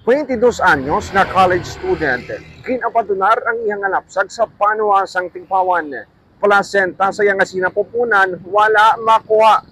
22 anyos na college student, kinapadunar ang iyang alapsag sa panuwasang Tigpawan. Placenta sa iyang sinapupunan, wala makuha.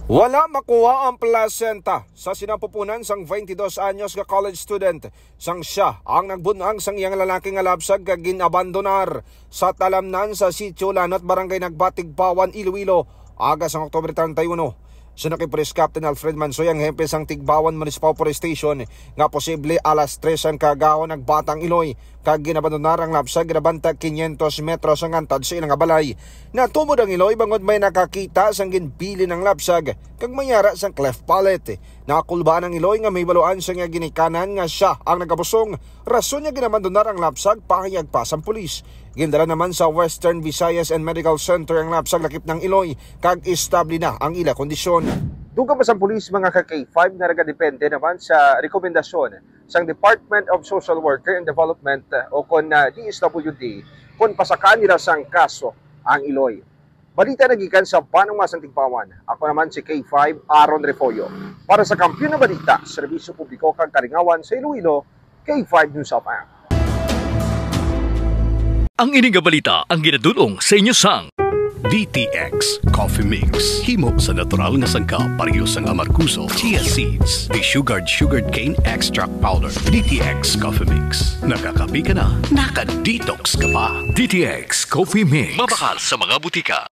Wala makuha ang placenta sa sinapupunan sang 22 anyos nga college student. Sang siya ang nagbunang sang iyang lalaking alapsag kag ginabandonar sa talamnan sa sitio Lanot, Barangay Nagbatigpawan, Iloilo, agas ang Oktubre 31. Sinaki Police Captain Alfred Mansoy ang hempe sang Tigpawan Municipal Police Station nga posible alas 3 ang kagahon nagbatang Iloy kag ginabandonar ang lapsag ginabantag 500 metros ang antad sa ilang balay. Natumod ang Iloy bangod may nakakita sang ginbili ng lapsag kag mayara sang cleft palate. Nakakulbaan ang Iloy nga may baluan sa nga ginikanan nga siya ang nagabusong. Rason niya ginabandonar ang lapsag pahayag pa sang pulis. Gindala naman sa Western Visayas and Medical Center ang lapsag lakip ng Iloy kag estable na ang ila kondisyon. Dugang pa sa pulis mga ka-K5 na nagadepende naman sa rekomendasyon sa Department of Social Worker and Development o kon DSWD kung pasakaan nila sang kaso ang Iloy. Balita nagikan sa Panuwasang Tigpawan. Ako naman si K5 Aaron Refollo. Para sa Kampiyon na Balita, Serbisyo Publiko kag Kalingawan sa Iloilo, K5 News of AM. Ang ining balita ang ginadulong sa inyo sang DTX Coffee Mix. Himo sa natural nga sangka pareho sang amarkuso, chia seeds, sugared cane extract powder. DTX Coffee Mix. Nakakapi ka na, naka-detox ka pa. DTX Coffee Mix. Mabakal sa mga butika.